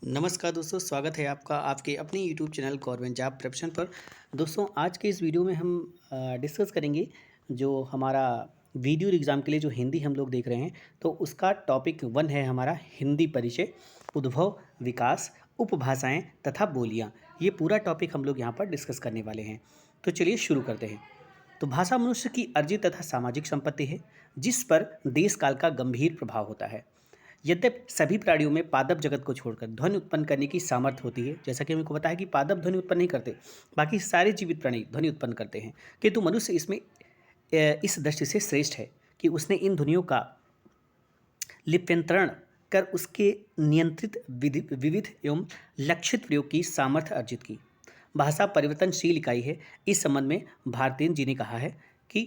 नमस्कार दोस्तों, स्वागत है आपका आपके अपने YouTube channel government job preparation पर। दोस्तों, आज के इस वीडियो में हम डिस्कस करेंगे जो हमारा वीडियो एग्ज़ाम के लिए जो हिंदी हम लोग देख रहे हैं, तो उसका टॉपिक 1 है हमारा हिंदी परिचय, उद्भव, विकास, उपभाषाएँ तथा बोलियाँ। ये पूरा टॉपिक हम लोग यहाँ पर डिस्कस करने वाले हैं। तो चलिए शुरू करते हैं। तो भाषा मनुष्य की अर्जित तथा सामाजिक संपत्ति है, जिस पर देश काल का गंभीर प्रभाव होता है। यद्यपि सभी प्राणियों में पादप जगत को छोड़कर ध्वनि उत्पन्न करने की सामर्थ्य होती है, जैसा कि हमको पता है कि पादप ध्वनि उत्पन्न नहीं करते, बाकी सारे जीवित प्राणी ध्वनि उत्पन्न करते हैं, किंतु मनुष्य इसमें इस दृष्टि से श्रेष्ठ है कि उसने इन ध्वनियों का लिप्यंतरण कर उसके नियंत्रित विविध एवं लक्षित प्रयोग की सामर्थ्य अर्जित की। भाषा परिवर्तनशील इकाई है। इस संबंध में भारतेंद्र जी ने कहा है कि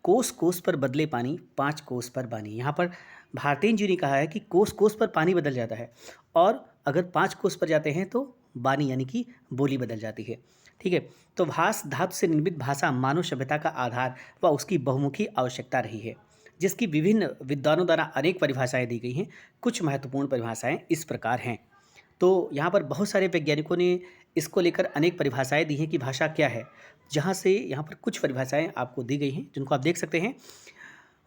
कोस कोस पर बदले पानी, 5 कोस पर बानी। यहाँ पर भारतेंद्र जी ने कहा है कि कोस कोस पर पानी बदल जाता है, और अगर 5 कोस पर जाते हैं तो बानी यानी कि बोली बदल जाती है। ठीक है। तो भाष धातु से निर्मित भाषा मानव सभ्यता का आधार व उसकी बहुमुखी आवश्यकता रही है, जिसकी विभिन्न विद्वानों द्वारा अनेक परिभाषाएं दी गई हैं। कुछ महत्वपूर्ण परिभाषाएं इस प्रकार हैं। तो यहाँ पर बहुत सारे वैज्ञानिकों ने इसको लेकर अनेक परिभाषाएं दी हैं कि भाषा क्या है। जहाँ से यहाँ पर कुछ परिभाषाएं आपको दी गई हैं, जिनको आप देख सकते हैं।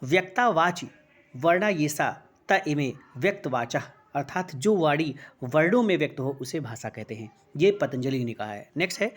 व्यक्तावाची वर्णा येसा त इमे व्यक्तवाचा, अर्थात जो वाणी वर्णों में व्यक्त हो उसे भाषा कहते हैं। ये पतंजलि ने कहा है। नेक्स्ट है,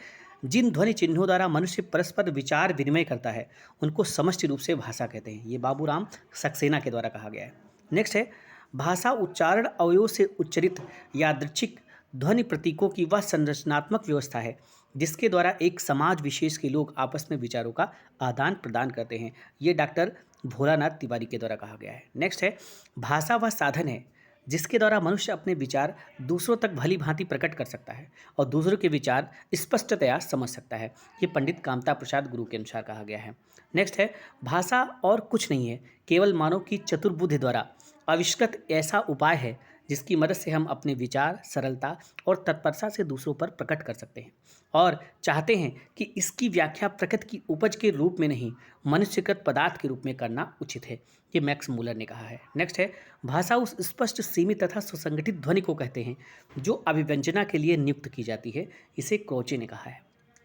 जिन ध्वनि चिन्हों द्वारा मनुष्य परस्पर विचार विनिमय करता है उनको समष्टि रूप से भाषा कहते हैं। ये बाबूराम सक्सेना के द्वारा कहा गया है। नेक्स्ट है, भाषा उच्चारण अवयव से उच्चरित यादृच्छिक ध्वनि प्रतीकों की वह संरचनात्मक व्यवस्था है जिसके द्वारा एक समाज विशेष के लोग आपस में विचारों का आदान प्रदान करते हैं। ये डॉक्टर भोलानाथ तिवारी के द्वारा कहा गया है। नेक्स्ट है, भाषा वह साधन है जिसके द्वारा मनुष्य अपने विचार दूसरों तक भली भांति प्रकट कर सकता है और दूसरों के विचार स्पष्टतया समझ सकता है। ये पंडित कामता प्रसाद गुरु के अनुसार कहा गया है। नेक्स्ट है, भाषा और कुछ नहीं है, केवल मानव की चतुर्बुद्धि द्वारा आविष्कृत ऐसा उपाय है जिसकी मदद से हम अपने विचार सरलता और तत्परता से दूसरों पर प्रकट कर सकते हैं और चाहते हैं कि इसकी व्याख्या प्रकृति की उपज के रूप में नहीं, मनुष्यकृत पदार्थ के रूप में करना उचित है। ये मैक्स मूलर ने कहा है। नेक्स्ट है, भाषा उस स्पष्ट सीमित तथा सुसंगठित ध्वनि को कहते हैं जो अभिव्यंजना के लिए नियुक्त की जाती है। इसे क्रोचे ने कहा है।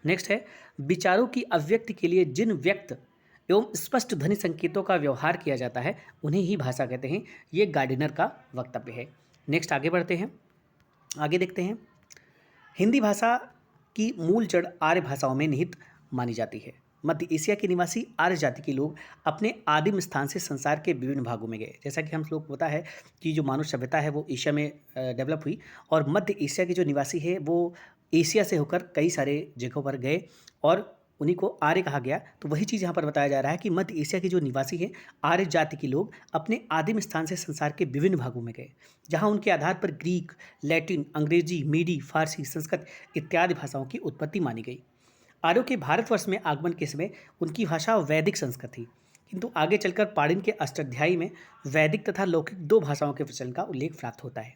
नेक्स्ट है, विचारों की अभिव्यक्ति के लिए जिन व्यक्त एवं स्पष्ट ध्वनि संकेतों का व्यवहार किया जाता है उन्हें ही भाषा कहते हैं। ये गार्डिनर का वक्तव्य है। नेक्स्ट आगे बढ़ते हैं, आगे देखते हैं। हिंदी भाषा की मूल जड़ आर्य भाषाओं में निहित मानी जाती है। मध्य एशिया के निवासी आर्य जाति के लोग अपने आदिम स्थान से संसार के विभिन्न भागों में गए। जैसा कि हम लोग को पता है कि जो मानव सभ्यता है वो एशिया में डेवलप हुई, और मध्य एशिया के जो निवासी है वो एशिया से होकर कई सारे जगहों पर गए और उन्हीं को आर्य कहा गया। तो वही चीज़ यहाँ पर बताया जा रहा है कि मध्य एशिया के जो निवासी हैं आर्य जाति के लोग अपने आदिम स्थान से संसार के विभिन्न भागों में गए, जहाँ उनके आधार पर ग्रीक, लैटिन, अंग्रेजी, मीडी, फारसी, संस्कृत इत्यादि भाषाओं की उत्पत्ति मानी गई। आर्यों के भारतवर्ष में आगमन के समय उनकी भाषा वैदिक संस्कृत थी, किंतु आगे चलकर पाणिनि के अष्टाध्यायी में वैदिक तथा लौकिक दो भाषाओं के प्रचलन का उल्लेख प्राप्त होता है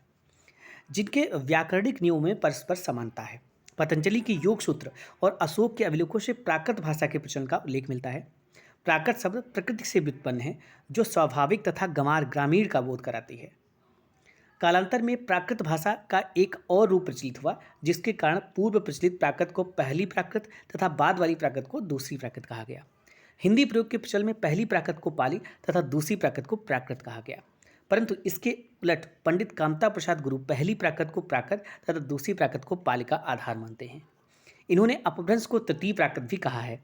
जिनके व्याकरणिक नियमों में परस्पर समानता है। पतंजलि के योग सूत्र और अशोक के अभिलेखों से प्राकृत भाषा के प्रचलन का उल्लेख मिलता है। प्राकृत शब्द प्रकृति से व्युत्पन्न है जो स्वाभाविक तथा गंवार ग्रामीण का बोध कराती है। कालांतर में प्राकृत भाषा का एक और रूप प्रचलित हुआ जिसके कारण पूर्व प्रचलित प्राकृत को पहली प्राकृत तथा बाद वाली प्राकृत को दूसरी प्राकृत कहा गया। हिंदी प्रयोग के प्रचलन में पहली प्राकृत को पाली तथा दूसरी प्राकृत को प्राकृत कहा गया, परंतु इसके उलट पंडित कामता प्रसाद गुरु पहली प्राकृत को प्राकृत तथा दूसरी प्राकृत को पाली का आधार मानते हैं। इन्होंने अपभ्रंश को तृतीय प्राकृत भी कहा है।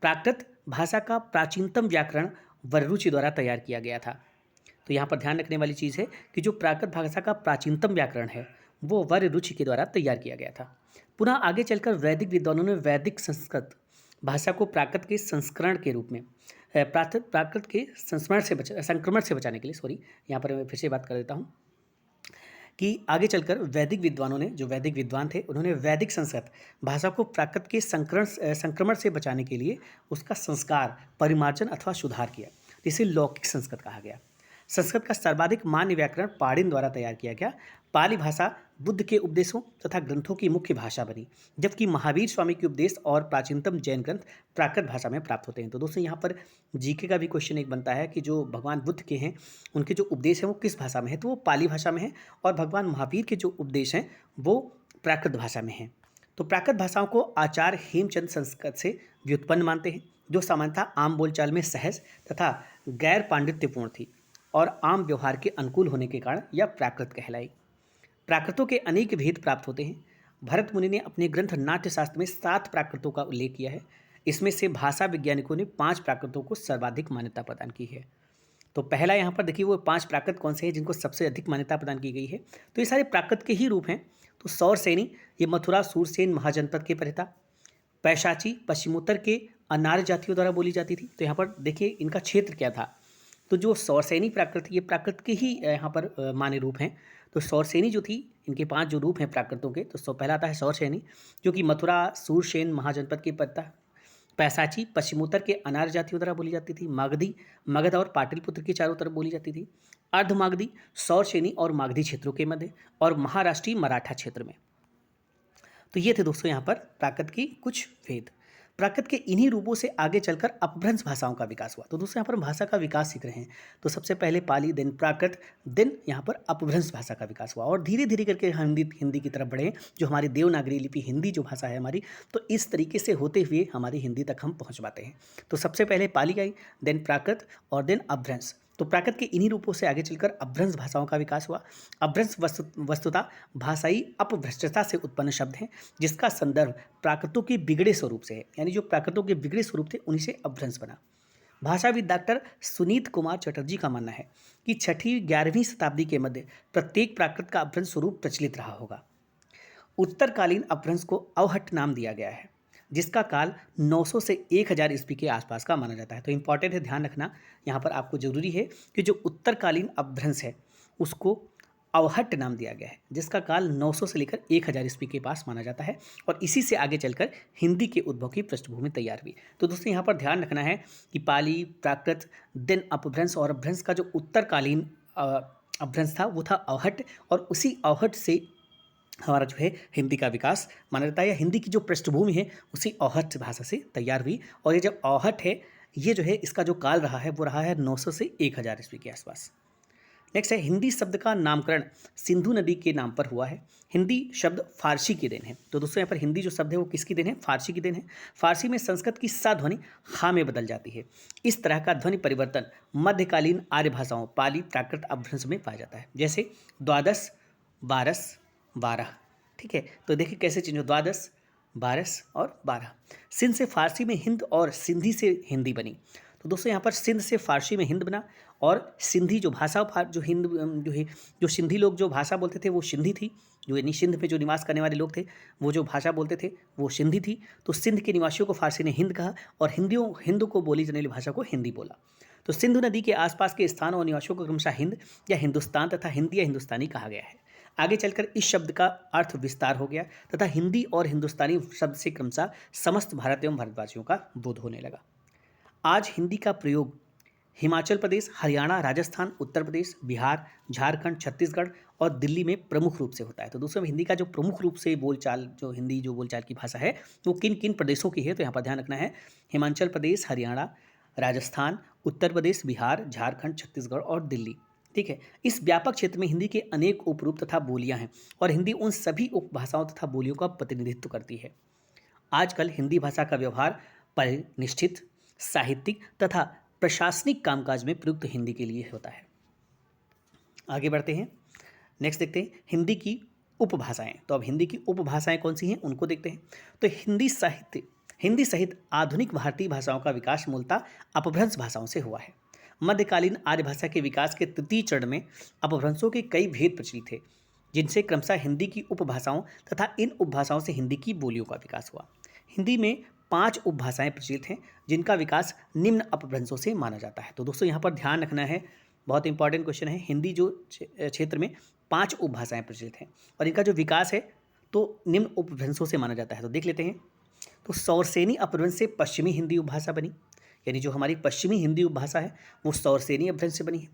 प्राकृत भाषा का प्राचीनतम व्याकरण वररुचि द्वारा तैयार किया गया था। तो यहाँ पर ध्यान रखने वाली चीज़ है कि जो प्राकृत भाषा का प्राचीनतम व्याकरण है वो वररुचि के द्वारा तैयार किया गया था। पुनः आगे चलकर वैदिक विद्वानों ने वैदिक संस्कृत भाषा को प्राकृत के संस्करण के रूप में प्राकृत के संक्रमण से बचाने के लिए, सॉरी यहाँ पर मैं फिर से बात कर देता हूँ कि आगे चलकर वैदिक विद्वानों ने, जो वैदिक विद्वान थे, उन्होंने वैदिक संस्कृत भाषा को प्राकृत के संक्रमण से बचाने के लिए उसका संस्कार, परिमार्जन अथवा सुधार किया, जिसे लौकिक संस्कृत कहा गया। संस्कृत का सर्वाधिक मान्य व्याकरण पाणिनि द्वारा तैयार किया गया। पाली भाषा बुद्ध के उपदेशों तथा ग्रंथों की मुख्य भाषा बनी, जबकि महावीर स्वामी के उपदेश और प्राचीनतम जैन ग्रंथ प्राकृत भाषा में प्राप्त होते हैं। तो दोस्तों यहाँ पर जीके का भी क्वेश्चन एक बनता है कि जो भगवान बुद्ध के हैं उनके जो उपदेश हैं वो किस भाषा में है, तो वो पाली भाषा में है, और भगवान महावीर के जो उपदेश हैं वो प्राकृत भाषा में हैं। तो प्राकृत भाषाओं को आचार्य हेमचंद संस्कृत से व्युत्पन्न मानते हैं, जो सामान्यतः आम बोलचाल में सहज तथा गैर पांडित्यपूर्ण थी और आम व्यवहार के अनुकूल होने के कारण यह प्राकृत कहलाई। प्राकृतों के अनेक भेद प्राप्त होते हैं। भरत मुनि ने अपने ग्रंथ नाट्यशास्त्र में 7 प्राकृतों का उल्लेख किया है। इसमें से भाषा वैज्ञानिकों ने 5 प्राकृतों को सर्वाधिक मान्यता प्रदान की है। तो पहला यहाँ पर देखिए वो 5 प्राकृत कौन से हैं जिनको सबसे अधिक मान्यता प्रदान की गई है। तो ये सारे प्राकृत के ही रूप हैं। तो सौरसेनी ये मथुरा सूरसेन महाजनपद के प्रथा। पैशाची पश्चिमोत्तर के अनार्य जातियों द्वारा बोली जाती थी। तो यहाँ पर देखिए इनका क्षेत्र क्या था। तो जो सौरसेनी प्राकृत ये प्राकृत के ही यहाँ पर मान्य रूप हैं। तो सौरसेनी जो थी, इनके 5 जो रूप हैं प्राकृतों के, तो पहला आता है सौरसेनी जो कि मथुरा सूरसेन महाजनपद के प्रथा। पैसाची पश्चिमोत्तर के अनार्य जातियों द्वारा बोली जाती थी। मागधी मगध और पाटलिपुत्र के चारों तरफ बोली जाती थी। अर्धमागधी सौरसेनी और मागधी क्षेत्रों के मध्य, और महाराष्ट्रीय मराठा क्षेत्र में। तो ये थे दोस्तों यहाँ पर प्राकृत की कुछ भेद। प्राकृत के इन्हीं रूपों से आगे चलकर अपभ्रंश भाषाओं का विकास हुआ। तो दोस्तों यहाँ पर हम भाषा का विकास सीख रहे हैं। तो सबसे पहले पाली, देन प्राकृत, देन यहाँ पर अपभ्रंश भाषा का विकास हुआ, और धीरे धीरे करके हिंदी की तरफ बढ़े, जो हमारी देवनागरी लिपि हिंदी जो भाषा है हमारी, तो इस तरीके से होते हुए हमारी हिंदी तक हम पहुँच पाते हैं। तो सबसे पहले पाली आई, देन प्राकृत और देन अपभ्रंश। तो प्राकृत के इन्हीं रूपों से आगे चलकर अपभ्रंश भाषाओं का विकास हुआ। अपभ्रंश वस्तुतः भाषाई अपभ्रष्टता से उत्पन्न शब्द है, जिसका संदर्भ प्राकृतों के बिगड़े स्वरूप से है। यानी जो प्राकृतों के बिगड़े स्वरूप थे उन्हीं से अपभ्रंश बना। भाषाविद डॉक्टर सुनीत कुमार चटर्जी का मानना है कि 6वीं-11वीं शताब्दी के मध्य प्रत्येक प्राकृत का अपभ्रंश स्वरूप प्रचलित रहा होगा। उत्तरकालीन अपभ्रंश को अवहट्ट नाम दिया गया है, जिसका काल 900 से 1000 ईस्वी के आसपास का माना जाता है। तो इंपॉर्टेंट है, ध्यान रखना यहाँ पर आपको जरूरी है कि जो उत्तरकालीन अपभ्रंश है उसको अवहट्ट नाम दिया गया है, जिसका काल 900 से लेकर 1000 ईस्वी के पास माना जाता है, और इसी से आगे चलकर हिंदी के उद्भव की पृष्ठभूमि तैयार हुई। तो दोस्तों यहाँ पर ध्यान रखना है कि पाली, प्राकृत, देन अपभ्रंश, और अपभ्रंश का जो उत्तरकालीन अपभ्रंश था वो था अवहट्ट, और उसी अवहट्ट से हमारा जो है हिंदी का विकास माना जाता है, या हिंदी की जो पृष्ठभूमि है उसी अवहट्ट भाषा से तैयार हुई। और ये जब अवहट्ट है, ये जो है इसका जो काल रहा है वो रहा है 900 से 1000 ईस्वी के आसपास। नेक्स्ट है, हिंदी शब्द का नामकरण सिंधु नदी के नाम पर हुआ है। हिंदी शब्द फारसी की देन है। तो दोस्तों यहाँ पर हिंदी जो शब्द है वो किसकी देन है? फारसी की देन है। फारसी में संस्कृत की सा ध्वनि खा में बदल जाती है। इस तरह का ध्वनि परिवर्तन मध्यकालीन आर्य भाषाओं पाली, प्राकृत, अपभ्रंश में पाया जाता है, जैसे द्वादश, बारस, 12। ठीक है, तो देखिए कैसे चेंज हो, द्वादश, बारस और 12। सिंध से फारसी में हिंद और सिंधी से हिंदी बनी। तो दोस्तों यहाँ पर सिंध से फारसी में हिंद बना, और सिंधी जो भाषा जो हिंद जो है जो सिंधी लोग जो भाषा बोलते थे वो सिंधी थी। जो यानी सिंध में जो निवास करने वाले लोग थे वो जो भाषा बोलते थे वो सिंधी थी। तो सिंध के निवासियों को फारसी ने हिंद कहा, और हिंदू को बोली जाने वाली भाषा को हिंदी बोला। तो सिंधु नदी के आसपास के स्थानों और निवासियों को क्रमशः हिंद या हिंदुस्तान तथा हिंदी या हिंदुस्तानी कहा गया है। आगे चलकर इस शब्द का अर्थ विस्तार हो गया तथा हिंदी और हिंदुस्तानी शब्द से क्रमशः समस्त भारत एवं भारतवासियों का बोध होने लगा। आज हिंदी का प्रयोग हिमाचल प्रदेश, हरियाणा, राजस्थान, उत्तर प्रदेश, बिहार, झारखंड, छत्तीसगढ़ और दिल्ली में प्रमुख रूप से होता है। तो दोस्तों हिंदी का जो प्रमुख रूप से बोलचाल जो हिंदी जो बोलचाल की भाषा है वो किन किन प्रदेशों की है, तो यहाँ पर ध्यान रखना है, हिमाचल प्रदेश, हरियाणा, राजस्थान, उत्तर प्रदेश, बिहार, झारखंड, छत्तीसगढ़ और दिल्ली। ठीक है, इस व्यापक क्षेत्र में हिंदी के अनेक उपरूप तथा बोलियां हैं, और हिंदी उन सभी उपभाषाओं तथा बोलियों का प्रतिनिधित्व करती है। आजकल हिंदी भाषा का व्यवहार परिनिष्ठित, साहित्यिक तथा प्रशासनिक कामकाज में प्रयुक्त हिंदी के लिए होता है। आगे बढ़ते हैं, नेक्स्ट देखते हैं हिंदी की उपभाषाएं। तो अब हिंदी की उपभाषाएं कौन सी हैं उनको देखते हैं। तो हिंदी सहित आधुनिक भारतीय भाषाओं का विकास मूलतः अपभ्रंश भाषाओं से हुआ है। मध्यकालीन आर्य भाषा के विकास के तृतीय चरण में अपभ्रंशों के कई भेद प्रचलित थे, जिनसे क्रमशः हिंदी की उपभाषाओं तथा इन उपभाषाओं से हिंदी की बोलियों का विकास हुआ। हिंदी में 5 उपभाषाएं प्रचलित हैं, जिनका विकास निम्न अपभ्रंशों से माना जाता है। तो दोस्तों यहाँ पर ध्यान रखना है, बहुत इंपॉर्टेंट क्वेश्चन है। हिंदी जो क्षेत्र में 5 उपभाषाएं प्रचलित हैं, और इनका जो विकास है तो निम्न उपभ्रंशों से माना जाता है। तो देख लेते हैं। तो सौरसेनी अपभ्रंश से पश्चिमी हिंदी उपभाषा बनी, यानी जो हमारी पश्चिमी हिंदी उपभाषा है वो सौरसेनी अपभ्रंश से बनी है।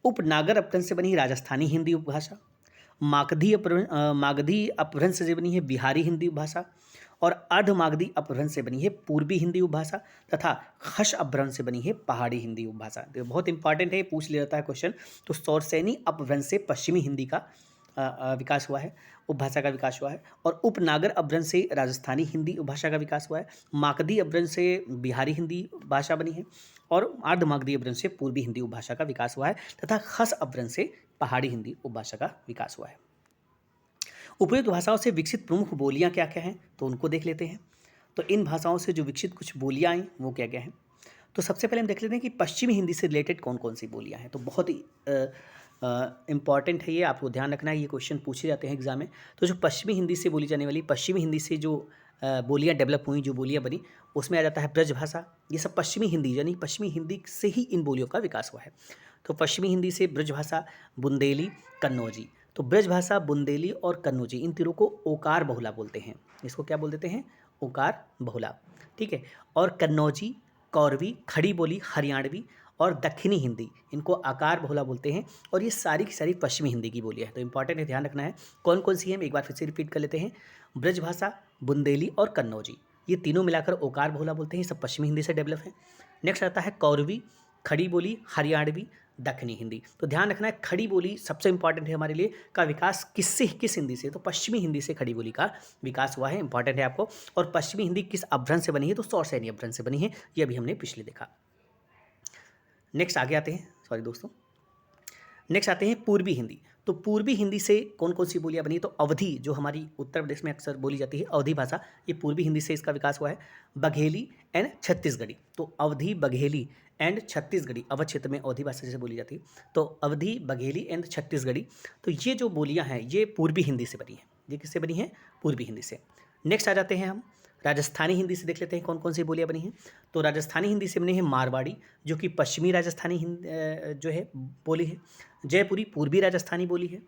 उपनागर अपभ्रंश से बनी राजस्थानी हिंदी उपभाषा। मागधी अपभ्रंश से बनी है बिहारी हिंदी उपभाषा, और अर्धमागधी अपभ्रंश से बनी है पूर्वी हिंदी उपभाषा, तथा खश अपभ्रंश से बनी है पहाड़ी हिंदी उपभाषा। तो बहुत इंपॉर्टेंट है, पूछ लिया जाता है क्वेश्चन। तो सौरसेनी अपभ्रंश से पश्चिमी हिंदी का विकास हुआ है, उपभाषा का विकास हुआ है, और उपनागर अपभ्रंश से राजस्थानी हिंदी उपभाषा का विकास हुआ है। मागधी अपभ्रंश से बिहारी हिंदी भाषा बनी है, और अर्धमागधी अपभ्रंश से पूर्वी हिंदी उपभाषा का विकास हुआ है, तथा खस अपभ्रंश से पहाड़ी हिंदी उपभाषा का विकास हुआ है। उपयुक्त भाषाओं से विकसित प्रमुख बोलियां क्या क्या हैं, तो उनको देख लेते हैं। तो इन भाषाओं से जो विकसित कुछ बोलियां आई वो क्या क्या हैं। तो सबसे पहले हम देख लेते हैं कि पश्चिमी हिंदी से रिलेटेड कौन कौन सी बोलियां हैं। तो बहुत ही इंपॉर्टेंट है ये, आपको ध्यान रखना है, ये क्वेश्चन पूछे जाते हैं एग्जाम में। तो जो पश्चिमी हिंदी से बोली जाने वाली, पश्चिमी हिंदी से जो बोलियां डेवलप हुई, जो बोलियां बनी, उसमें आ जाता है ब्रजभाषा। ये सब पश्चिमी हिंदी, यानी पश्चिमी हिंदी से ही इन बोलियों का विकास हुआ है। तो पश्चिमी हिंदी से ब्रजभाषा, बुंदेली, कन्नौजी। तो ब्रजभाषा, बुंदेली और कन्नौजी, इन तीनों को ओकार बहुला बोलते हैं। इसको क्या बोल देते हैं? ओकार बहुला, ठीक है। और कन्नौजी, कौरवी, खड़ी बोली, हरियाणवी और दक्षिणी हिंदी, इनको आकार बहुला बोलते हैं। और ये सारी की सारी पश्चिमी हिंदी की बोलियां हैं। तो इंपॉर्टेंट है, ध्यान रखना है कौन कौन सी है। हम एक बार फिर से रिपीट कर लेते हैं। ब्रजभाषा, बुंदेली और कन्नौजी, ये तीनों मिलाकर ओकार बहुला बोलते हैं। सब पश्चिमी हिंदी से डेवलप है। नेक्स्ट आता है कौरवी, खड़ी बोली, हरियाणवी, दक्षिणी हिंदी। तो ध्यान रखना है, खड़ी बोली सबसे इंपॉर्टेंट है हमारे लिए, का विकास किस हिंदी से? तो पश्चिमी हिंदी से खड़ी बोली का विकास हुआ है, इंपॉर्टेंट है आपको। और पश्चिमी हिंदी किस अपभ्रंश से बनी है? तो सौरसेनी अपभ्रंश से बनी है, ये अभी हमने पिछले देखा। नेक्स्ट आगे आते हैं, सॉरी दोस्तों, नेक्स्ट आते हैं पूर्वी हिंदी। तो पूर्वी हिंदी से कौन कौन सी बोलियां बनी? तो अवधी, जो हमारी उत्तर प्रदेश में अक्सर बोली जाती है, अवधी भाषा, ये पूर्वी हिंदी से इसका विकास हुआ है। बघेली एंड छत्तीसगढ़ी। तो अवधी, बघेली एंड छत्तीसगढ़ी, अवध क्षेत्र में अवधी भाषा जैसे बोली जाती है। तो अवधी, बघेली एंड छत्तीसगढ़ी, तो ये जो बोलियां हैं ये पूर्वी हिंदी से बनी है। ये किससे बनी है? पूर्वी हिंदी से। नेक्स्ट आ जाते हैं हम राजस्थानी हिंदी से, देख लेते हैं कौन कौन सी बोलियां बनी हैं। तो राजस्थानी हिंदी से बनी है मारवाड़ी, जो कि पश्चिमी राजस्थानी जो है बोली है। जयपुरी पूर्वी राजस्थानी बोली है।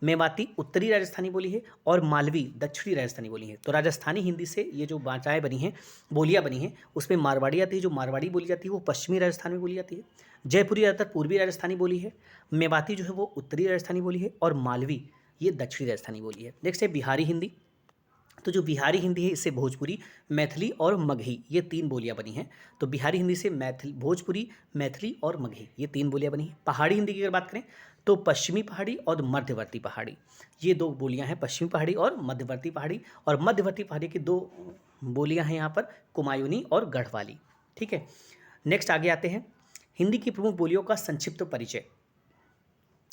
मेवाती उत्तरी राजस्थानी बोली है। और मालवी दक्षिणी राजस्थानी बोली है। तो राजस्थानी हिंदी से ये जो भाषाएं बनी हैं, बोलियां बनी हैं, उसमें मारवाड़ी आती है। जो मारवाड़ी बोली जाती है वो पश्चिमी राजस्थान में बोली जाती है। जयपुरी ज़्यादातर पूर्वी राजस्थानी बोली है। मेवाती जो है वो उत्तरी राजस्थानी बोली है। और मालवी ये दक्षिणी राजस्थानी बोली है। नेक्स्ट है बिहारी हिंदी। तो जो बिहारी हिंदी है, इससे भोजपुरी, मैथिली और मगही, ये तीन बोलियां बनी हैं। तो बिहारी हिंदी से भोजपुरी, मैथिली और मगही, ये तीन बोलियां बनी हैं। पहाड़ी हिंदी की अगर बात करें तो पश्चिमी पहाड़ी और मध्यवर्ती पहाड़ी, ये दो बोलियां हैं, पश्चिमी पहाड़ी और मध्यवर्ती पहाड़ी। और मध्यवर्ती पहाड़ी की दो बोलियां हैं यहाँ पर, कुमायूनी और गढ़वाली, ठीक है। नेक्स्ट आगे आते हैं, हिंदी की प्रमुख बोलियों का संक्षिप्त परिचय।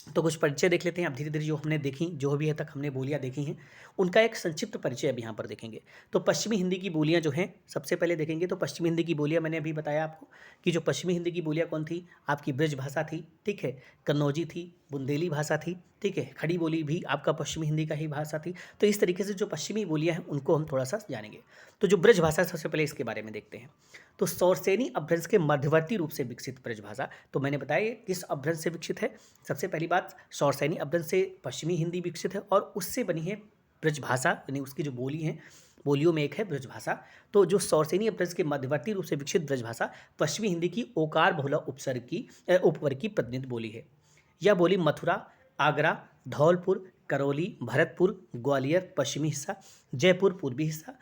तो कुछ परिचय देख लेते हैं। अब धीरे धीरे जो हमने देखी, जो अभी तक हमने बोलियां देखी हैं, उनका एक संक्षिप्त परिचय अभी यहाँ पर देखेंगे। तो पश्चिमी हिंदी की बोलियां जो हैं, सबसे पहले देखेंगे। तो पश्चिमी हिंदी की बोलियां मैंने अभी बताया आपको कि जो पश्चिमी हिंदी की बोलियां कौन थी, आपकी ब्रज भाषा थी, ठीक है, कन्नौजी थी, बुंदेली भाषा थी, ठीक है, खड़ी बोली भी आपका पश्चिमी हिंदी का ही भाषा थी। तो इस तरीके से जो पश्चिमी बोलियां हैं उनको हम थोड़ा सा जानेंगे। तो जो ब्रज भाषा, सबसे पहले इसके बारे में देखते हैं। तो सौरसेनी अपभ्रंश के मध्यवर्ती रूप से विकसित ब्रजभाषा, तो मैंने बताया ये किस अपभ्रंश से विकसित है। सबसे पहली बात, सौरसेनी अपभ्रंश से पश्चिमी हिंदी विकसित है, और उससे बनी है ब्रजभाषा, यानी उसकी जो बोली है, बोलियों में एक है ब्रजभाषा। तो जो सौरसेनी अपभ्रंश के मध्यवर्ती रूप से विकसित ब्रजभाषा पश्चिमी हिंदी की ओकार बहुला उपवर्ग की प्रतिनिध बोली है। यह बोली मथुरा, आगरा, धौलपुर, करौली, भरतपुर, ग्वालियर पश्चिमी हिस्सा, जयपुर पूर्वी हिस्सा,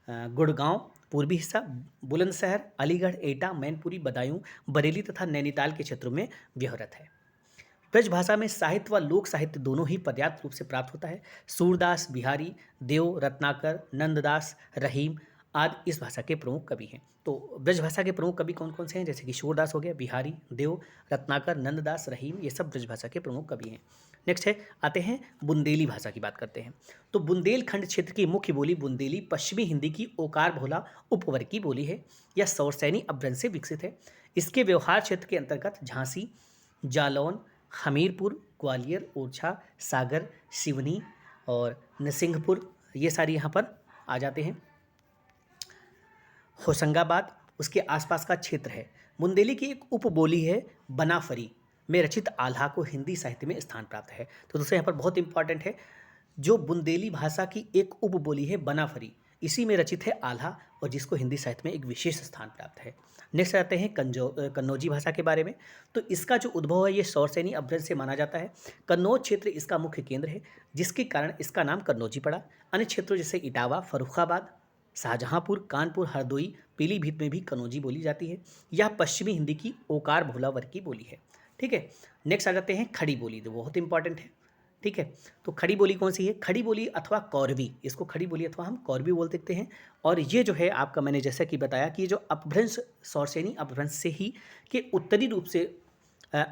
गुड़गांव पूर्वी हिस्सा, बुलंदशहर, अलीगढ़, एटा, मैनपुरी, बदायूं, बरेली तथा नैनीताल के क्षेत्रों में व्यवहृत है। ब्रज भाषा में साहित्य व लोक साहित्य दोनों ही पर्याप्त रूप से प्राप्त होता है। सूरदास, बिहारी, देव, रत्नाकर, नंददास, रहीम आदि इस भाषा के प्रमुख कवि हैं। तो ब्रज भाषा के प्रमुख कवि कौन कौन से हैं? जैसे कि सूरदास हो गया, बिहारी, देव, रत्नाकर, नंददास, रहीम, ये सब ब्रज भाषा के प्रमुख कवि हैं। नेक्स्ट है, आते हैं बुंदेली भाषा की बात करते हैं। तो बुंदेलखंड क्षेत्र की मुख्य बोली बुंदेली पश्चिमी हिंदी की ओकार बहुला उपवर्ग की बोली है। यह सौरसेनी अपभ्रंश से विकसित है। इसके व्यवहार क्षेत्र के अंतर्गत झांसी, जालौन, हमीरपुर, ग्वालियर, ओरछा, सागर, सिवनी और नरसिंहपुर, ये सारी यहाँ पर आ जाते हैं। होशंगाबाद, उसके आसपास का क्षेत्र है। बुंदेली की एक उपबोली है बनाफरी में रचित आल्हा को हिंदी साहित्य में स्थान प्राप्त है। तो दोस्तों यहाँ पर बहुत इंपॉर्टेंट है, जो बुंदेली भाषा की एक उपबोली है बनाफरी, इसी में रचित है आल्हा और जिसको हिंदी साहित्य में एक विशेष स्थान प्राप्त है। नेक्स्ट आते हैं कन्नौजी भाषा के बारे में। तो इसका जो उद्भव है ये सौरसेनी अपभ्रंश से माना जाता है। कन्नौज क्षेत्र इसका मुख्य केंद्र है, जिसके कारण इसका नाम कन्नौजी पड़ा। अन्य क्षेत्रों जैसे इटावा, फर्रुखाबाद, शाहजहांपुर, कानपुर, हरदोई, पीलीभीत में भी कन्नौजी बोली जाती है। यह पश्चिमी हिंदी की ओकार बहुला वर्ग की बोली है। ठीक है, नेक्स्ट आ जाते हैं खड़ी बोली, तो बहुत इंपॉर्टेंट है। ठीक है, तो खड़ी बोली कौन सी है? खड़ी बोली अथवा कौरवी, इसको खड़ी बोली अथवा हम कौरवी बोल सकते हैं। और ये जो है आपका, मैंने जैसा कि बताया कि जो अपभ्रंश सौरसेनी अपभ्रंश से ही के उत्तरी रूप से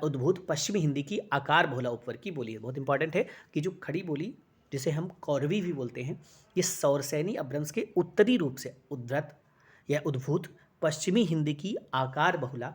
उद्भूत पश्चिमी हिंदी की आकार बहुला उपवर्ग की बोली है। बहुत इंपॉर्टेंट है कि जो खड़ी बोली जिसे हम कौरवी भी बोलते हैं, ये सौरसेनी अपभ्रंश के उत्तरी रूप से उद्धृत या उद्भूत पश्चिमी हिंदी की आकार बहुला,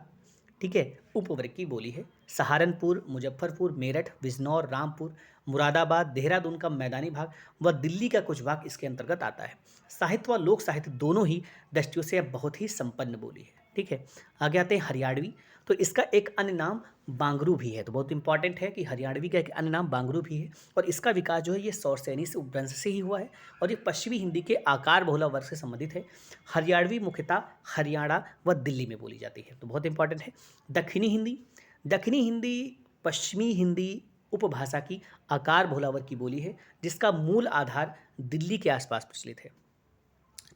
ठीक है, उपवर्ग की बोली है। सहारनपुर, मुजफ्फरपुर, मेरठ, बिजनौर, रामपुर, मुरादाबाद, देहरादून का मैदानी भाग व दिल्ली का कुछ भाग इसके अंतर्गत आता है। साहित्य व लोक साहित्य दोनों ही दृष्टियों से बहुत ही संपन्न बोली है। ठीक है, आगे आते हैं हरियाणवी। तो इसका एक अन्य नाम बांगरू भी है। तो बहुत इंपॉर्टेंट है कि हरियाणवी का एक अन्य नाम बांगरू भी है और इसका विकास जो है ये सौरसेनी से उपभ्रंश से ही हुआ है और ये पश्चिमी हिंदी के आकार बहुला वर्ग से संबंधित है। हरियाणवी मुख्यतः हरियाणा व दिल्ली में बोली जाती है। तो बहुत इंपॉर्टेंट है। दक्षिणी हिंदी, दक्षिणी हिंदी पश्चिमी हिंदी उपभाषा की आकार बहुला वर्ग की बोली है, जिसका मूल आधार दिल्ली के आसपास प्रचलित है।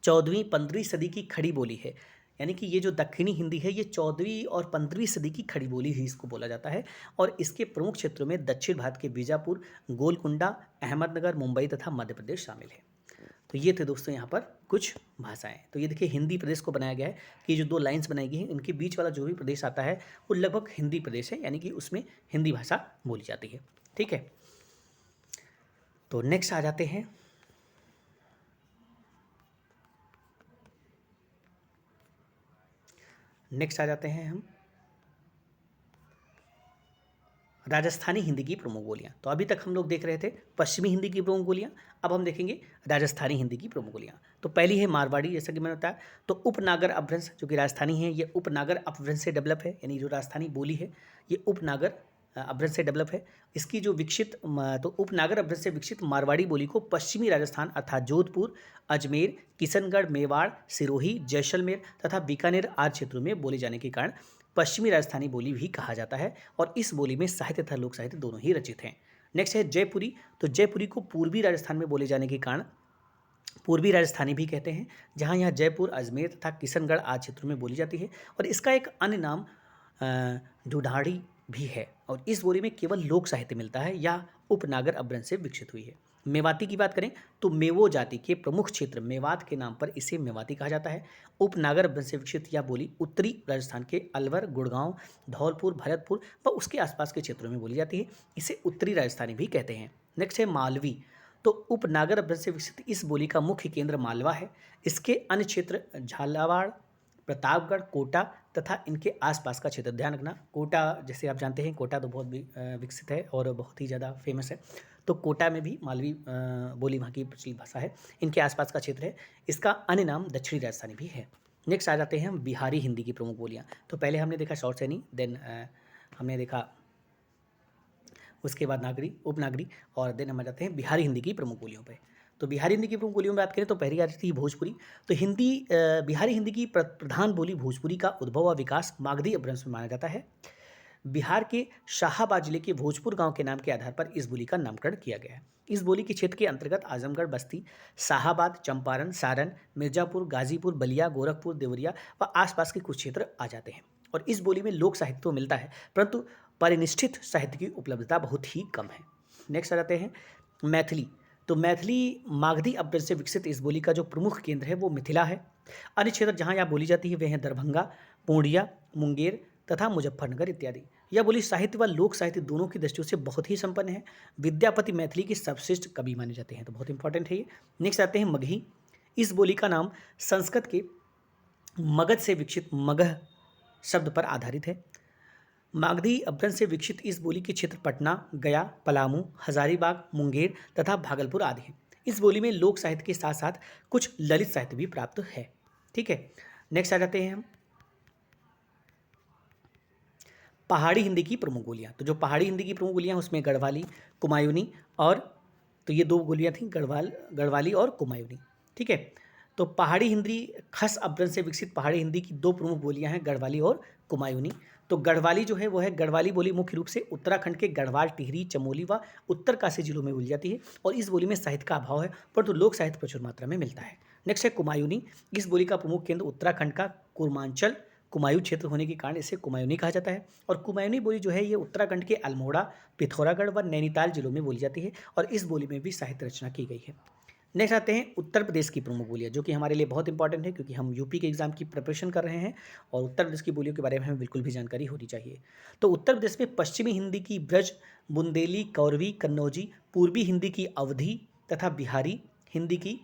14वीं 15वीं सदी की खड़ी बोली है, यानी कि ये जो दक्षिणी हिंदी है ये 14वीं और 15वीं सदी की खड़ी बोली ही इसको बोला जाता है और इसके प्रमुख क्षेत्रों में दक्षिण भारत के बीजापुर, गोलकुंडा, अहमदनगर, मुंबई तथा मध्य प्रदेश शामिल है। तो ये थे दोस्तों यहाँ पर कुछ भाषाएं। तो ये देखिए हिंदी प्रदेश को बनाया गया है कि जो दो लाइंस बनाई गई हैं इनके बीच वाला जो भी प्रदेश आता है वो लगभग हिंदी प्रदेश है, यानी कि उसमें हिंदी भाषा बोली जाती है। ठीक है, तो नेक्स्ट आ जाते हैं हम राजस्थानी हिंदी की प्रमुख बोलियाँ। तो अभी तक हम लोग देख रहे थे पश्चिमी हिंदी की प्रमुख बोलियाँ, अब हम देखेंगे राजस्थानी हिंदी की प्रमुख बोलियाँ। तो पहली है मारवाड़ी, जैसा कि मैंने बताया। तो उपनागर अपभ्रंश जो कि राजस्थानी है ये उपनागर अपभ्रंश से डेवलप है, यानी जो राजस्थानी बोली है ये उपनागर अपभ्रंश से डेवलप है। इसकी जो विकसित तो उपनागर अपभ्रंश से विकसित मारवाड़ी बोली को पश्चिमी राजस्थान अर्थात जोधपुर, अजमेर, किशनगढ़, मेवाड़, सिरोही, जैसलमेर तथा बीकानेर आदि क्षेत्रों में बोले जाने के कारण पश्चिमी राजस्थानी बोली भी कहा जाता है और इस बोली में साहित्य तथा लोक साहित्य दोनों ही रचित हैं। नेक्स्ट है जयपुरी। तो जयपुरी को पूर्वी राजस्थान में बोले जाने के कारण पूर्वी राजस्थानी भी कहते हैं, जहाँ यहाँ जयपुर, अजमेर तथा किशनगढ़ आदि क्षेत्रों में बोली जाती है और इसका एक अन्य नाम ढूढ़ाड़ी भी है और इस बोली में केवल लोक साहित्य मिलता है या उपनागर अपभ्रंश से विकसित हुई है। मेवाती की बात करें तो मेवो जाति के प्रमुख क्षेत्र मेवात के नाम पर इसे मेवाती कहा जाता है। उपनागर अपभ्रंश से विकसित यह बोली उत्तरी राजस्थान के अलवर, गुड़गांव, धौलपुर, भरतपुर व उसके आसपास के क्षेत्रों में बोली जाती है। इसे उत्तरी राजस्थानी भी कहते हैं। नेक्स्ट है मालवी। तो उपनागर अपभ्रंश से विकसित इस बोली का मुख्य केंद्र मालवा है। इसके अन्य क्षेत्र झालावाड़, प्रतापगढ़, कोटा तथा इनके आसपास का क्षेत्र। ध्यान रखना, कोटा जैसे आप जानते हैं कोटा तो बहुत विकसित है और बहुत ही ज़्यादा फेमस है। तो कोटा में भी मालवी बोली वहाँ की प्रचलित भाषा है। इनके आसपास का क्षेत्र है। इसका अन्य नाम दक्षिणी राजस्थानी भी है। नेक्स्ट आ जाते हैं हम बिहारी हिंदी की प्रमुख बोलियाँ। तो पहले हमने देखा सौरसेनी, देन हमने देखा उसके बाद नागरी, उपनागरी और देन हम आ जाते हैं बिहारी हिंदी की प्रमुख बोलियों पर। तो बिहारी हिंदी की प्रमुख बोलियों में बात करें तो पहली आ जाती है भोजपुरी। तो बिहारी हिंदी की प्रधान बोली भोजपुरी का उद्भव व विकास मागधी अपभ्रंश में माना जाता है। बिहार के शाहाबाद जिले के भोजपुर गांव के नाम के आधार पर इस बोली का नामकरण किया गया है। इस बोली के क्षेत्र के अंतर्गत आजमगढ़, बस्ती, शाहाबाद, चंपारण, सारण, मिर्जापुर, गाजीपुर, बलिया, गोरखपुर, देवरिया व आसपास के कुछ क्षेत्र आ जाते हैं और इस बोली में लोक साहित्य तो मिलता है परंतु परिनिष्ठित साहित्य की उपलब्धता बहुत ही कम है। नेक्स्ट आ जाते हैं मैथिली। तो मैथिली मागधी अपभ्रंश से विकसित इस बोली का जो प्रमुख केंद्र है वो मिथिला है। अन्य क्षेत्र जहाँ यह बोली जाती है वे हैं दरभंगा, पूर्णिया, मुंगेर तथा मुजफ्फरनगर इत्यादि। यह बोली साहित्य व लोक साहित्य दोनों की दृष्टियों से बहुत ही संपन्न है। विद्यापति मैथिली के सर्वश्रेष्ठ कवि माने जाते हैं। तो बहुत इंपॉर्टेंट है ये। नेक्स्ट आते हैं मगही। इस बोली का नाम संस्कृत के मगध से विकसित मगह शब्द पर आधारित है। मागधी अपभ्रंश से विकसित इस बोली के क्षेत्र पटना, गया, पलामू, हजारीबाग, मुंगेर तथा भागलपुर आदि हैं। इस बोली में लोक साहित्य के साथ साथ कुछ ललित साहित्य भी प्राप्त है। ठीक है, नेक्स्ट आ जाते हैं हम पहाड़ी हिंदी की प्रमुख बोलियाँ। तो जो पहाड़ी हिंदी की प्रमुख बोलियाँ उसमें गढ़वाली, कुमायूनी और तो ये दो बोलियाँ थीं, गढ़वाली और कुमायूनी। ठीक है, तो पहाड़ी हिंदी खस अपभ्रंश से विकसित पहाड़ी हिंदी की दो प्रमुख बोलियां हैं, गढ़वाली और कुमायूनी। तो गढ़वाली जो है वो है, गढ़वाली बोली मुख्य रूप से उत्तराखंड के गढ़वाल, टिहरी, चमोली व उत्तरकाशी जिलों में बोली जाती है और इस बोली में साहित्य का अभाव है, परंतु लोक साहित्य प्रचुर मात्रा में मिलता है। नेक्स्ट है कुमायूनी। इस बोली का प्रमुख केंद्र उत्तराखंड का कुर्मांचल कुमायूं क्षेत्र होने के कारण इसे कुमायूनी कहा जाता है और कुमायूनी बोली जो है ये उत्तराखंड के अल्मोड़ा, पिथौरागढ़ व नैनीताल जिलों में बोली जाती है और इस बोली में भी साहित्य रचना की गई है। नेक्स्ट आते हैं उत्तर प्रदेश की प्रमुख बोलियाँ, जो कि हमारे लिए बहुत इंपॉर्टेंट है क्योंकि हम यूपी के एग्जाम की प्रिपरेशन कर रहे हैं और उत्तर प्रदेश की बोलियों के बारे में हमें बिल्कुल भी जानकारी होनी चाहिए। तो उत्तर प्रदेश में पश्चिमी हिंदी की ब्रज, बुंदेली, कौरवी, कन्नौजी, पूर्वी हिंदी की अवधी तथा बिहारी हिंदी की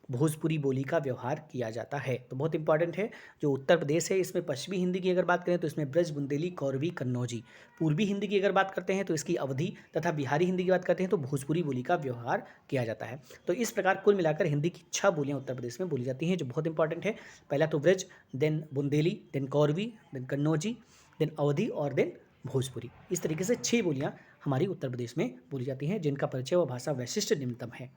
भोजपुरी बोली का व्यवहार किया जाता है। तो बहुत इंपॉर्टेंट है, जो उत्तर प्रदेश है इसमें पश्चिमी हिंदी की अगर बात करें तो इसमें ब्रज, बुंदेली, कौरवी, कन्नौजी। पूर्वी हिंदी की अगर बात करते हैं तो इसकी अवधी तथा बिहारी हिंदी की बात करते हैं तो भोजपुरी बोली का व्यवहार किया जाता है। तो इस प्रकार कुल मिलाकर हिंदी की 6 बोलियाँ उत्तर प्रदेश में बोली जाती हैं, जो बहुत इंपॉर्टेंट है। पहला तो Braj, then Bundeli, then कौरवी, then Kannauji, then अवधी और देन भोजपुरी। इस तरीके से 6 बोलियाँ हमारी उत्तर प्रदेश में बोली जाती हैं, जिनका परिचय व भाषा वैशिष्ट्य निम्नतम है।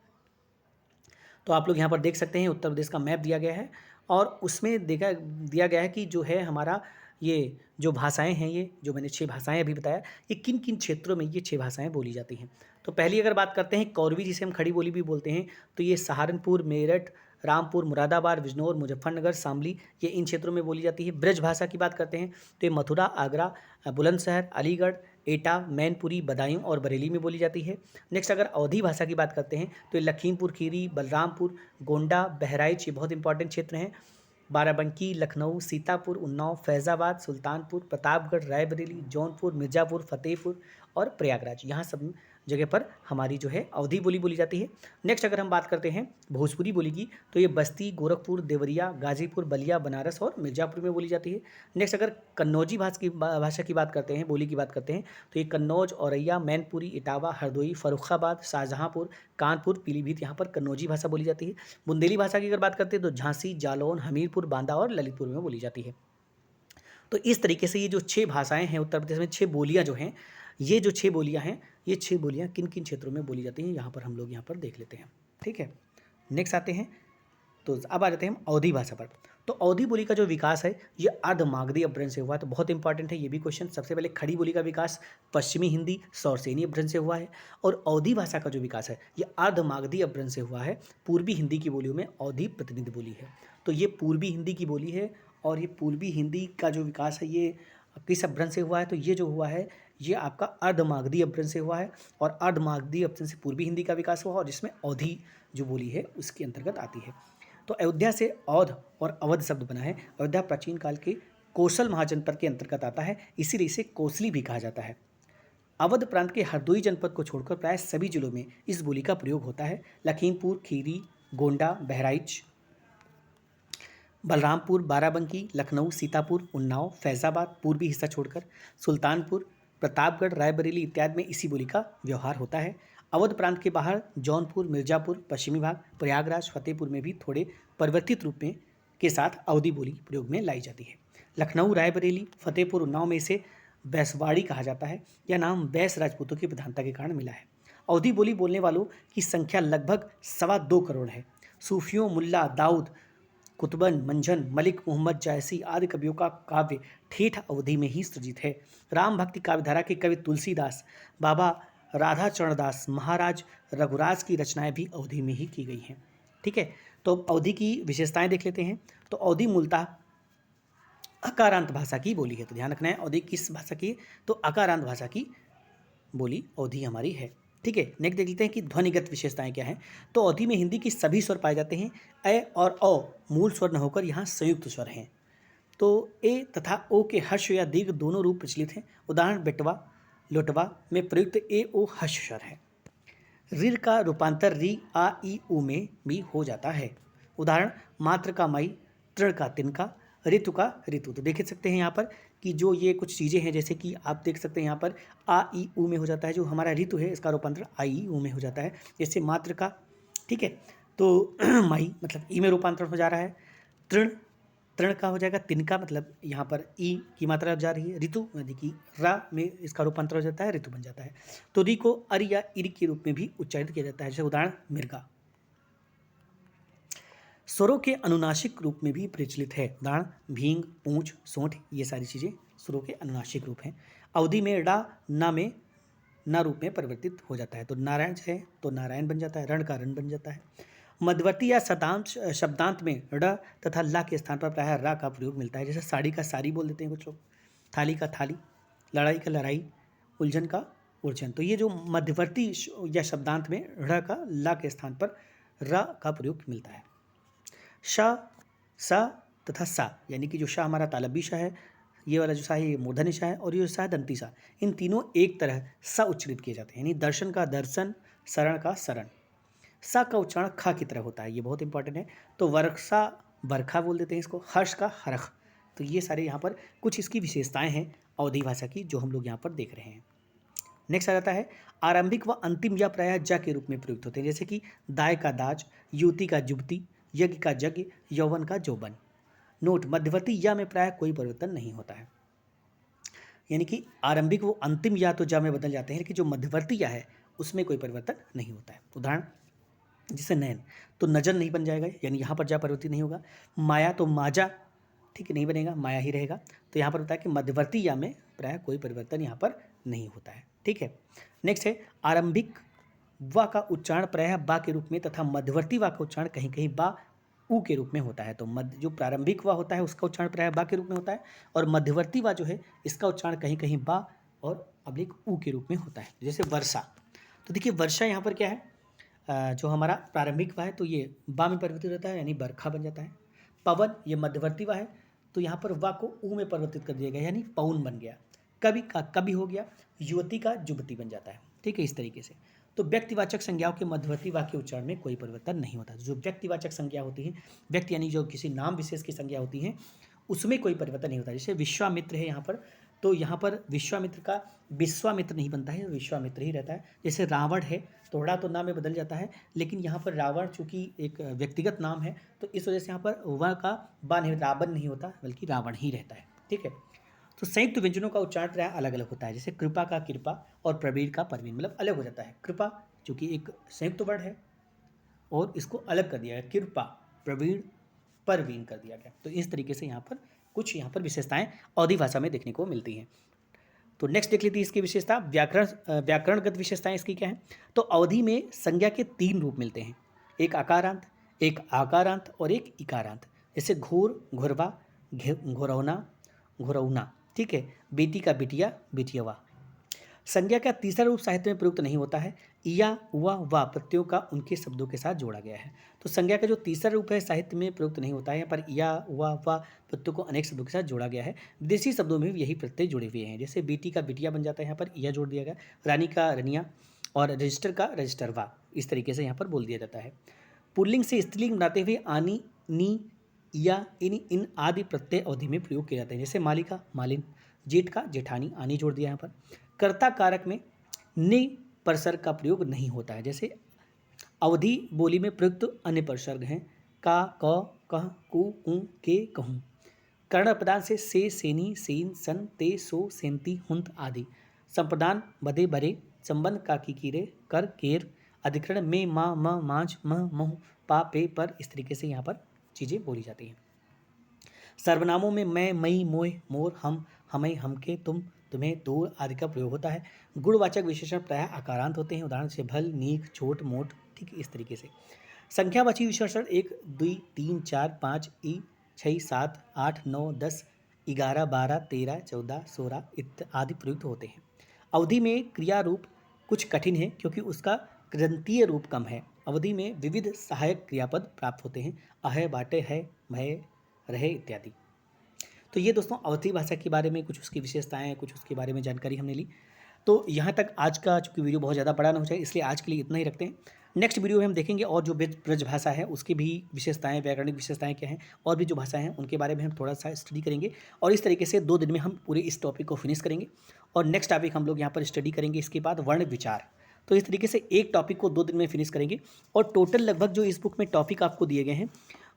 तो आप लोग यहाँ पर देख सकते हैं उत्तर प्रदेश का मैप दिया गया है और उसमें दिया गया है कि जो है हमारा ये जो भाषाएं हैं, ये जो मैंने 6 भाषाएं अभी बताया, ये किन किन क्षेत्रों में ये 6 भाषाएं बोली जाती हैं। तो पहली अगर बात करते हैं कौरवी, जिसे हम खड़ी बोली भी बोलते हैं, तो ये सहारनपुर, मेरठ, रामपुर, मुरादाबाद, बिजनौर, मुजफ्फरनगर, शामली, ये इन क्षेत्रों में बोली जाती है। ब्रज भाषा की बात करते हैं तो ये मथुरा, आगरा, बुलंदशहर, अलीगढ़, एटा, मैनपुरी, बदायूं और बरेली में बोली जाती है। नेक्स्ट अगर अवधी भाषा की बात करते हैं तो ये लखीमपुर खीरी, बलरामपुर, गोंडा, बहराइच, ये बहुत इंपॉर्टेंट क्षेत्र हैं। बाराबंकी, लखनऊ, सीतापुर, उन्नाव, फैज़ाबाद, सुल्तानपुर, प्रतापगढ़, रायबरेली, जौनपुर, मिर्ज़ापुर, फतेहपुर और प्रयागराज, यहाँ सब जगह पर हमारी जो है अवधी बोली बोली जाती है। नेक्स्ट अगर हम बात करते हैं भोजपुरी बोली की तो ये बस्ती, गोरखपुर, देवरिया, गाजीपुर, बलिया, बनारस और मिर्ज़ापुर में बोली जाती है। नेक्स्ट अगर कन्नौजी भाषा की बात करते हैं, बोली की बात करते हैं, तो ये कन्नौज, औरैया, मैनपुरी, इटावा, हरदोई, फर्रुखाबाद, शाहजहाँपुर, कानपुर, पीलीभीत, यहाँ पर कन्नौजी भाषा बोली जाती है। बुंदेली भाषा की अगर बात करते हैं तो झांसी, जालौन, हमीरपुर, बांदा और ललितपुर में बोली जाती है। तो इस तरीके से ये जो 6 भाषाएं हैं उत्तर प्रदेश में, 6 बोलियां जो हैं, ये जो 6 बोलियां हैं, ये 6 बोलियां किन किन क्षेत्रों में बोली जाती हैं, यहाँ पर हम लोग यहाँ पर देख लेते हैं। ठीक है, नेक्स्ट आते हैं, तो अब आ जाते हैं हम अवधी भाषा पर। तो अवधी बोली का जो विकास है ये अर्धमागधी अपभ्रंश से हुआ है, तो बहुत इंपॉर्टेंट है ये भी क्वेश्चन। सबसे पहले खड़ी बोली का विकास पश्चिमी हिंदी सौरसेनी अपभ्रंश से हुआ है और अवधी भाषा का जो विकास है ये अर्धमागधी अपभ्रंश से हुआ है। पूर्वी हिंदी की बोलियों में अवधी प्रतिनिधि बोली है, तो ये पूर्वी हिंदी की बोली है और ये पूर्वी हिंदी का जो विकास है ये किस अपभ्रंश से हुआ है, तो ये जो हुआ है ये आपका अर्धमागधी अपभ्रंश से हुआ है और अर्धमागधी अपभ्रंश से पूर्वी हिंदी का विकास हुआ और जिसमें अवधी जो बोली है उसके अंतर्गत आती है। तो अयोध्या से औध और अवध शब्द बना है। अयोध्या प्राचीन काल के कौशल महाजनपद के अंतर्गत आता है, इसीलिए इसे कोसली भी कहा जाता है। अवध प्रांत के हरदोई जनपद को छोड़कर प्राय सभी जिलों में इस बोली का प्रयोग होता है। लखीमपुर खीरी, गोंडा, बहराइच, बलरामपुर, बाराबंकी, लखनऊ, सीतापुर, उन्नाव, फैज़ाबाद, पूर्वी हिस्सा छोड़कर सुल्तानपुर, प्रतापगढ़, रायबरेली इत्यादि में इसी बोली का व्यवहार होता है। अवध प्रांत के बाहर जौनपुर, मिर्ज़ापुर, पश्चिमी भाग, प्रयागराज, फतेहपुर में भी थोड़े परिवर्तित रूप में के साथ अवधी बोली प्रयोग में लाई जाती है। लखनऊ, रायबरेली, फतेहपुर, उन्नाव में इसे बैसवाड़ी कहा जाता है। यह नाम बैस राजपूतों की प्रधानता के कारण मिला है। अवधी बोली बोलने वालों की संख्या लगभग 2.25 करोड़ है। सूफियों, मुल्ला दाऊद, कुतुबन, मंझन, मलिक मोहम्मद जायसी आदि कवियों का काव्य ठेठ अवधी में ही सृजित है। राम भक्ति काव्यधारा के कवि तुलसीदास, बाबा राधा चरण दास, महाराज रघुराज की रचनाएं भी अवधी में ही की गई हैं। ठीक है, तो अवधी की विशेषताएं देख लेते हैं। तो अवधी मूलतः अकारांत भाषा की बोली है, तो ध्यान रखना है अवधी किस भाषा की, तो अकारांत भाषा की बोली अवधी हमारी है। ठीक है, नेक्स्ट देख लेते हैं कि ध्वनिगत विशेषताएं क्या हैं। तो अवधी में हिंदी की सभी स्वर पाए जाते हैं। ए और अ मूल स्वर न होकर यहाँ संयुक्त स्वर हैं। तो ए तथा ओ के हर्ष या दीर्घ दोनों रूप प्रचलित हैं। उदाहरण बेटवा, लोटवा में प्रयुक्त ए ओ हर्ष स्वर है। ऋ का रूपांतर री, आ, ई, उ में भी हो जाता है। उदाहरण मात्र का मई, तृण का तिनका, ऋतु का ऋतु। तो देख सकते हैं यहाँ पर कि जो ये कुछ चीज़ें हैं, जैसे कि आप देख सकते हैं यहाँ पर आ, ई, उ में हो जाता है। जो हमारा ऋतु है इसका रूपांतर आ, ई, उ में हो जाता है। जैसे मात्र का, ठीक है, तो मई मतलब ई में रूपांतरण हो जा रहा है। तृण का हो जाएगा तिनका, मतलब यहाँ पर ई की मात्रा जा रही है। ऋतु यानी कि रा में इसका रूपांतर हो जाता है, ऋतु बन जाता है। तो री को अर या इर के रूप में भी उच्चारित किया जाता है। जैसे उदाहरण मिर्गा। स्वरों के अनुनासिक रूप में भी प्रचलित है। उदाहरण भींग, पूंछ, सोंठ, ये सारी चीज़ें स्वरों के अनुनासिक रूप हैं। अवधि में ड़ा ना में ना रूप में परिवर्तित हो जाता है, तो नारायण है तो नारायण बन जाता है, रण का रण बन जाता है। मध्यवर्ती या शब्दांत में ड़ तथा ला के स्थान पर प्रायः रा का प्रयोग मिलता है। जैसे साड़ी का साड़ी बोल देते हैं कुछ लोग, थाली का थाली, लड़ाई का लड़ाई, उलझन का उलझन। तो ये जो मध्यवर्ती या शब्दांत में ड़ का ला के स्थान पर रा का प्रयोग मिलता है। श, सा तथा सा, यानी कि जो शाह हमारा तालबी शाह है, ये वाला जो शाह है ये मूर्धन्य शाह है, और ये शाह दंती शाह, इन तीनों एक तरह सा उच्चारित किए जाते हैं। यानी दर्शन का दर्शन, शरण का शरण। सा का उच्चारण खा की तरह होता है, ये बहुत इंपॉर्टेंट है। तो वर्षा बरखा बोल देते हैं इसको, हर्ष का हरख। तो ये सारे यहाँ पर कुछ इसकी विशेषताएं हैं अवधी भाषा की, जो हम लोग यहाँ पर देख रहे हैं। नेक्स्ट आ जाता है आरंभिक व अंतिम या प्रायः जा के रूप में प्रयुक्त होते हैं। जैसे कि दाय का दाज, युवती का जुबती, यज्ञ का यज्ञ, यौवन का जौवन। नोट, मध्यवर्ती या में प्रायः कोई परिवर्तन नहीं होता है, यानी कि आरंभिक वो अंतिम या तो जा में बदल जाते हैं, लेकिन जो मध्यवर्ती या है उसमें कोई परिवर्तन नहीं होता है। उदाहरण जैसे नैन, तो नजर नहीं बन जाएगा, यानी यहाँ पर जा परिवर्तित नहीं होगा। माया तो माजा, ठीक है, नहीं बनेगा, माया ही रहेगा। तो यहाँ पर होता है कि मध्यवर्ती या में प्रायः कोई परिवर्तन यहाँ पर नहीं होता है, ठीक है। नेक्स्ट है आरंभिक वा का उच्चारण प्रायः बा के रूप में तथा मध्यवर्ती वा का उच्चारण कहीं कहीं बा ऊ के रूप में होता है। तो जो प्रारंभिक वा होता है उसका उच्चारण प्रायः बा के रूप में होता है, और मध्यवर्ती वा जो है इसका उच्चारण कहीं कहीं बा और अब्लिक ऊ के रूप में होता है। जैसे वर्षा, तो देखिए वर्षा यहाँ पर क्या है, जो हमारा प्रारंभिक वा है तो ये बा में परिवर्तित होता है, यानी बरखा बन जाता है। पवन, ये मध्यवर्ती वा है, तो यहाँ पर वा को ऊ में परिवर्तित कर दिया गया, यानी पवन बन गया। कवि का कवि हो गया, युवती का युवती बन जाता है, ठीक है, इस तरीके से। तो व्यक्तिवाचक संज्ञाओं के मध्यवर्ती वाक्य उच्चारण में कोई परिवर्तन नहीं होता। जो व्यक्तिवाचक संज्ञा होती है, व्यक्ति यानी जो किसी नाम विशेष की संज्ञा होती है, उसमें कोई परिवर्तन नहीं होता। जैसे विश्वामित्र है यहाँ पर, तो यहाँ पर विश्वामित्र का विश्वामित्र नहीं बनता है, विश्वामित्र ही रहता है। जैसे रावण है, तो ड़ा तो नाम में बदल जाता है, लेकिन यहाँ पर रावण चूंकि एक व्यक्तिगत नाम है, तो इस वजह से यहाँ पर व का बा नहीं, रावण नहीं होता, बल्कि रावण ही रहता है, ठीक है। तो संयुक्त व्यंजनों का उच्चारण प्राय अलग अलग होता है। जैसे कृपा का कृपा और प्रवीण का प्रवीण, मतलब अलग हो जाता है। कृपा चूँकि एक संयुक्त वर्ड है और इसको अलग कर दिया गया, कृपा, प्रवीण, परवीन कर दिया गया। तो इस तरीके से यहाँ पर कुछ विशेषताएं अवधी भाषा में देखने को मिलती हैं। तो नेक्स्ट देख लेते हैं इसकी विशेषता, व्याकरणगत विशेषताएं इसकी क्या है। तो अवधी में संज्ञा के 3 रूप मिलते हैं, एक आकारांत, एक आकारांत और एक इकारांत। जैसे घोर, घोरवा, घोरौना, घोरौना, ठीक है, बेटी का बिटिया, बिटियवा। संज्ञा का तीसरा रूप साहित्य में प्रयुक्त नहीं होता है, या वा वा प्रत्ययों का उनके शब्दों के साथ जोड़ा गया है। तो संज्ञा का जो तीसरा रूप है साहित्य में प्रयुक्त नहीं होता है, पर या वा वा प्रत्ययों को अनेक शब्दों के साथ जोड़ा गया है। विदेशी शब्दों में भी यही प्रत्यय जुड़े हुए हैं। जैसे बेटी का बिटिया बन जाता है, यहाँ पर या जोड़ दिया गया, रानी का रनिया, और रजिस्टर का रजिस्टरवा, इस तरीके से यहाँ पर बोल दिया जाता है। पुल्लिंग से स्त्रीलिंग बनाते हुए आनी, नी, या इन आदि प्रत्यय अवधि में प्रयोग किए जाते हैं। जैसे मालिका, मालिन, जेठ का जेठानी, आनी जोड़ दिया यहाँ पर। कर्ता कारक में नि परसर्ग का प्रयोग नहीं होता है। जैसे अवधि बोली में प्रयुक्त अन्य परसर्ग हैं का, क, कह, कु, कु, के, कहूँ। कर्ण प्रदान से सेनी, सेन, सन, ते, सो, सेंती, हुंत आदि। संप्रदान बदे, बरे, संबंध का, कीरे, कर, केर। अधिकरण में मा, म, मांझ, मह, मुँह, पा, पे, पर, इस तरीके से यहाँ पर चीज़ें बोली जाती हैं। सर्वनामों में मैं, मई, मोय, मोर, हम, हमें, हमके, तुम, तुम्हें, दूर आदि का प्रयोग होता है। गुणवाचक विशेषण प्रायः आकारांत होते हैं, उदाहरण से भल, नीक, छोट, मोट, ठीक इस तरीके से। संख्यावाची विशेषण 1, 2, 3, 4, 5, 6, 7, 8, 9, 10, 11, 12, 13, 14, 16 आदि प्रयुक्त होते हैं। अवधि में क्रिया रूप कुछ कठिन है क्योंकि उसका कृदंतीय रूप कम है। अवधि में विविध सहायक क्रियापद प्राप्त होते हैं, अह, बाटे, है, भय, रहे इत्यादि। तो ये दोस्तों अवधी भाषा के बारे में कुछ उसकी विशेषताएं हैं, कुछ उसके बारे में जानकारी हमने ली। तो यहाँ तक आज का चूँकि वीडियो बहुत ज़्यादा बड़ा ना हो जाए, इसलिए आज के लिए इतना ही रखते हैं। नेक्स्ट वीडियो में हम देखेंगे और जो ब्रज भाषा है उसकी भी विशेषताएं, व्याकरणिक विशेषताएं क्या हैं, और भी जो भाषाएं हैं उनके बारे में हम थोड़ा सा स्टडी करेंगे। और इस तरीके से 2 दिन में हम पूरे इस टॉपिक को फिनिश करेंगे। और नेक्स्ट टॉपिक हम लोग यहाँ पर स्टडी करेंगे इसके बाद वर्ण विचार। तो इस तरीके से एक टॉपिक को 2 दिन में फिनिश करेंगे। और टोटल लगभग जो इस बुक में टॉपिक आपको दिए गए हैं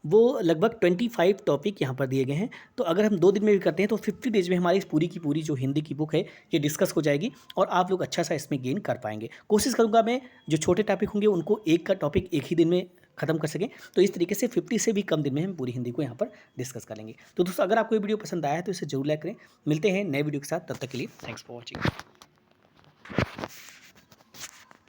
वो लगभग 25 टॉपिक यहाँ पर दिए गए हैं। तो अगर हम 2 दिन में भी करते हैं तो 50 डेज में हमारी पूरी की पूरी जो हिंदी की बुक है ये डिस्कस हो जाएगी और आप लोग अच्छा सा इसमें गेन कर पाएंगे। कोशिश करूँगा मैं जो छोटे टॉपिक होंगे उनको एक का टॉपिक एक ही दिन में खत्म कर सकें। तो इस तरीके से 50 से भी कम दिन में हम पूरी हिंदी को यहाँ पर डिस्कस कर लेंगे। तो दोस्तों अगर आपको ये वीडियो पसंद आया है तो इसे जरूर लाइक करें। मिलते हैं नए वीडियो के साथ, तब तक के लिए थैंक्स फॉर वॉचिंग।